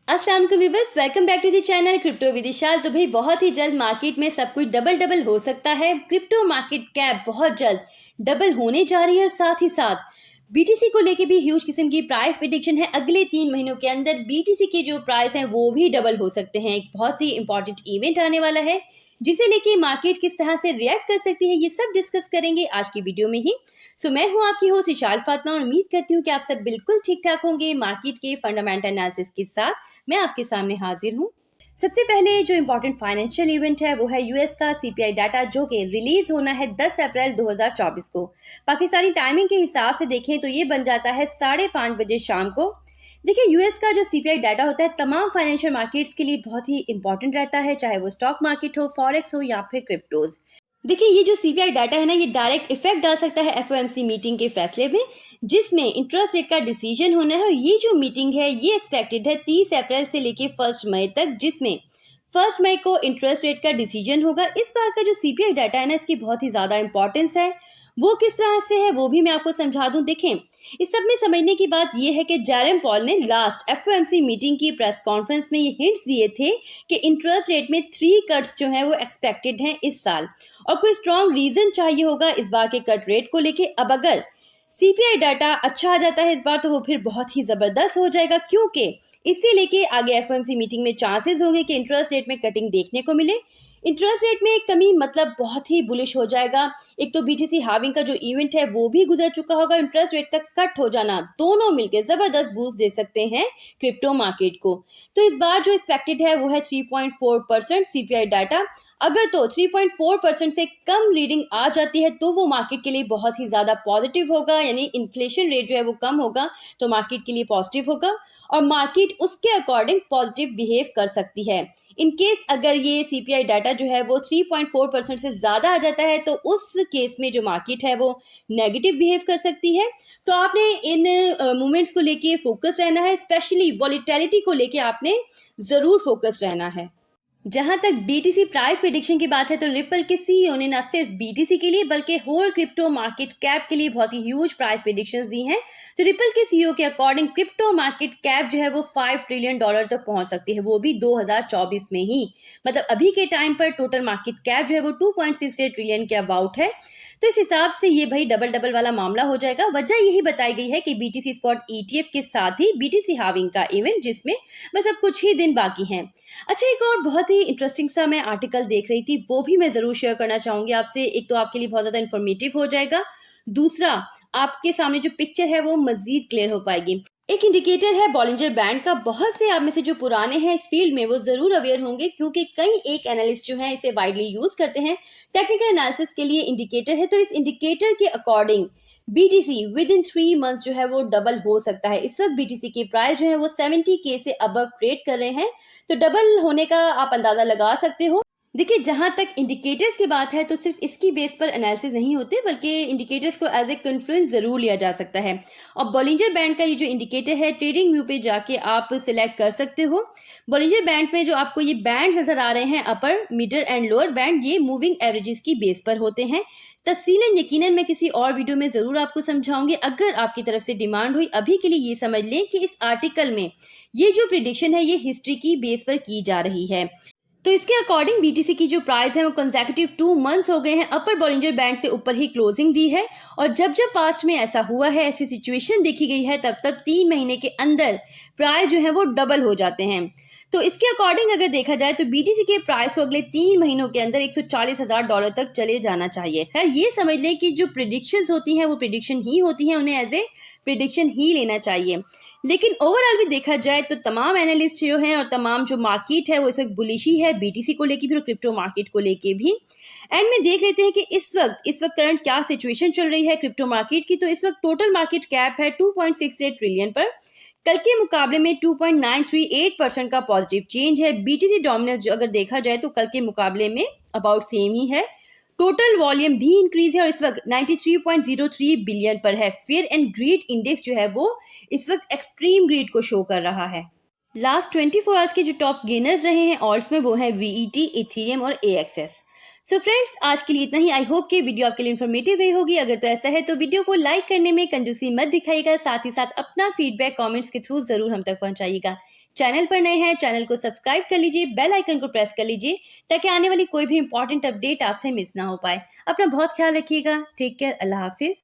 अस्सलाम वालेकुम viewers, welcome back to the channel crypto with Vishal. तो भाई बहुत ही जल्द मार्केट में सब कुछ डबल हो सकता है। क्रिप्टो मार्केट कैप बहुत जल्द डबल होने जा रही है और साथ ही साथ बीटीसी को लेके भी ह्यूज किस्म की प्राइस प्रेडिक्शन है। अगले 3 महीनों के अंदर बीटीसी के जो प्राइस हैं वो भी डबल हो सकते हैं। एक बहुत ही इंपॉर्टेंट इवेंट आने वाला है जिसे लेके मार्केट किस तरह से रिएक्ट कर सकती है, ये सब डिस्कस करेंगे आज की वीडियो में ही। मैं हूं आपकी होस्ट इशाल फातिमा और उम्मीद करती हूँ कि आप सब बिल्कुल ठीक ठाक होंगे। मार्केट के फंडामेंटल एनालिसिस के साथ मैं आपके सामने हाजिर हूँ। सबसे पहले जो इम्पोर्टेंट फाइनेंशियल इवेंट है वो है यूएस का सीपीआई डाटा, जो कि रिलीज होना है 10 अप्रैल 2024 को। पाकिस्तानी टाइमिंग के हिसाब से देखें तो ये बन जाता है 5:30 बजे शाम को। देखिए, यूएस का जो सीपीआई डाटा होता है तमाम फाइनेंशियल मार्केट्स के लिए बहुत ही इंपॉर्टेंट रहता है, चाहे वो स्टॉक मार्केट हो, फॉरेक्स हो या फिर क्रिप्टोज। देखिए, ये जो सीपीआई डाटा है ना, ये डायरेक्ट इफेक्ट डाल सकता है एफओएमसी मीटिंग के फैसले में, जिसमें इंटरेस्ट रेट का डिसीजन होना है। और ये जो मीटिंग है ये एक्सपेक्टेड है 30 अप्रैल से लेके 1 मई तक, जिसमें 1 मई को इंटरेस्ट रेट का डिसीजन होगा। इस बार का जो सीपीआई डाटा है ना, इसकी बहुत ही ज़्यादा इंपॉर्टेंस है। वो किस तरह से है वो भी मैं आपको समझा दूं। देखें, इस सब में समझने की बात यह है कि जेरेम पॉल ने लास्ट एफओएमसी मीटिंग की प्रेस कॉन्फ्रेंस में ये हिंट्स दिए थे कि इंटरेस्ट रेट में 3 कट्स जो हैं वो एक्सपेक्टेड हैं इस साल, और कोई स्ट्रॉन्ग रीजन चाहिए होगा इस बार के कट रेट को लेके। अब अगर सीपीआई डाटा अच्छा आ जाता है इस बार तो वो फिर बहुत ही जबरदस्त हो जाएगा, क्योंकि इससे लेके आगे एफओएमसी मीटिंग में चांसेस होंगे कि इंटरेस्ट रेट में कटिंग देखने को मिले। इंटरेस्ट रेट में कमी मतलब बहुत ही बुलिश हो जाएगा। एक तो बीटीसी हाविंग का जो इवेंट है वो भी गुजर चुका होगा, इंटरेस्ट रेट का कट हो जाना, दोनों मिलकर जबरदस्त बूस्ट दे सकते हैं क्रिप्टो मार्केट को। तो इस बार जो एक्सपेक्टेड है वो है 3.4% सीपीआई डाटा। अगर तो 3.4% से कम रीडिंग आ जाती है तो वो मार्केट के लिए बहुत ही ज़्यादा पॉजिटिव होगा, यानी इन्फ्लेशन रेट जो है वो कम होगा तो मार्केट के लिए पॉजिटिव होगा और मार्केट उसके अकॉर्डिंग पॉजिटिव बिहेव कर सकती है। इन केस अगर ये सीपीआई डाटा जो है वो 3.4% से ज़्यादा आ जाता है तो उस केस में जो मार्केट है वो नेगेटिव बिहेव कर सकती है। तो आपने इन मूवमेंट्स को लेके फोकस रहना है, स्पेशली वॉलेटिलिटी को लेके आपने ज़रूर फोकस रहना है। जहां तक बीटीसी प्राइस प्रेडिक्शन की बात है तो रिपल के सीईओ ने न सिर्फ बीटीसी के लिए बल्कि होल क्रिप्टो मार्केट कैप के लिए बहुत ही ह्यूज प्राइस प्रेडिक्शंस दी हैं। तो रिपल के सीईओ के अकॉर्डिंग क्रिप्टो मार्केट कैप जो है वो $5 ट्रिलियन तक पहुंच सकती है, वो भी 2024 में ही। मतलब अभी के टाइम पर टोटल मार्केट कैप जो है वो 2.68 ट्रिलियन के अबाउट है। तो इस हिसाब से ये भाई डबल वाला मामला हो जाएगा। वजह यही बताई गई है कि बीटीसी स्पॉट ईटीएफ के साथ ही बीटीसी हाविंग का इवेंट, जिसमें बस अब कुछ ही दिन बाकी हैं। अच्छा, एक और बहुत ही इंटरेस्टिंग सा मैं आर्टिकल देख रही थी, वो भी मैं जरूर शेयर करना चाहूंगी आपसे। एक तो आपके लिए बहुत ज्यादा इंफॉर्मेटिव हो जाएगा, दूसरा आपके सामने जो पिक्चर है वो मजीद क्लियर हो पाएगी। एक इंडिकेटर है बॉलिंजर बैंड का। बहुत से आप में से जो पुराने हैं इस फील्ड में वो जरूर अवेयर होंगे, क्योंकि कई एक एनालिस्ट जो हैं इसे वाइडली यूज करते हैं टेक्निकल एनालिसिस के लिए। इंडिकेटर है तो इस इंडिकेटर के according BTC with in 3 months जो है वो डबल हो सकता है। इस वक्त बीटीसी की प्राइस जो है वो 70K से अबव ट्रेड कर रहे हैं, तो डबल होने का आप अंदाजा लगा सकते हो। देखिए, जहां तक इंडिकेटर्स की बात है तो सिर्फ इसकी बेस पर एनालिसिस नहीं होते, बल्कि इंडिकेटर्स को एज ए कन्फ्लुएंस जरूर लिया जा सकता है। और बॉलिंजर बैंड का ये जो इंडिकेटर है, ट्रेडिंग व्यू पे जाके आप सिलेक्ट कर सकते हो। बॉलिंजर बैंड में जो आपको ये बैंड नजर आ रहे हैं, अपर, मिडल एंड लोअर बैंड, ये मूविंग एवरेजेस की बेस पर होते हैं। तफसीलन यकीनन मैं किसी और वीडियो में जरूर आपको समझाऊंगी। अगर आपकी तरफ से डिमांड हुई, अभी के लिए ये समझ लें कि इस आर्टिकल में ये जो प्रिडिक्शन है ये हिस्ट्री की बेस पर की जा रही है। तो इसके अकॉर्डिंग बीटीसी की जो प्राइस है वो कंसेक्यूटिव 2 मंथ्स हो गए हैं अपर बॉलिंजर बैंड से ऊपर ही क्लोजिंग दी है। और जब जब पास्ट में ऐसा हुआ है, ऐसी सिचुएशन देखी गई है, तब तब 3 महीने के अंदर प्राइस जो है वो डबल हो जाते हैं। तो इसके अकॉर्डिंग अगर देखा जाए तो बीटीसी के प्राइस को अगले 3 महीनों के अंदर $140,000 तक चले जाना चाहिए। खैर, ये समझ लें कि जो प्रिडिक्शंस होती हैं वो प्रिडिक्शन ही होती हैं, उन्हें एज ए प्रिडिक्शन ही लेना चाहिए। लेकिन ओवरऑल भी देखा जाए तो तमाम एनालिस्ट जो हैं और तमाम जो मार्केट है वो इस वक्त बुलिश ही है, बीटीसी को लेके भी और क्रिप्टो मार्केट को लेके भी। एंड में देख लेते हैं कि इस वक्त करंट क्या सिचुएशन चल रही है क्रिप्टो मार्केट की। तो इस वक्त टोटल मार्केट कैप है 2.68 ट्रिलियन पर, कल के मुकाबले में 2.938% का पॉजिटिव चेंज है। बीटीसी डोमिनेंस जो अगर देखा जाए तो कल के मुकाबले में अबाउट सेम ही है। टोटल वॉल्यूम भी इंक्रीज है और इस वक्त 93.03 बिलियन पर है। फियर एंड ग्रीड इंडेक्स जो है वो इस वक्त एक्सट्रीम ग्रीड को शो कर रहा है। लास्ट 24 आवर्स के जो टॉप गेनर्स रहे हैं ऑल्ट्स में वो है वीईटी, इथेरियम और एएक्सएस। सो फ्रेंड्स, आज के लिए इतना ही। आई होप कि वीडियो आपके लिए इन्फॉर्मेटिव रही होगी। अगर तो ऐसा है तो वीडियो को लाइक करने में कंजूसी मत दिखाइएगा, साथ ही साथ अपना फीडबैक कमेंट्स के थ्रू जरूर हम तक पहुंचाइएगा। चैनल पर नए हैं, चैनल को सब्सक्राइब कर लीजिए, बेल आइकन को प्रेस कर लीजिए ताकि आने वाली कोई भी इंपॉर्टेंट अपडेट आपसे मिस ना हो पाए। अपना बहुत ख्याल रखिएगा। Take care. अल्लाह हाफिज।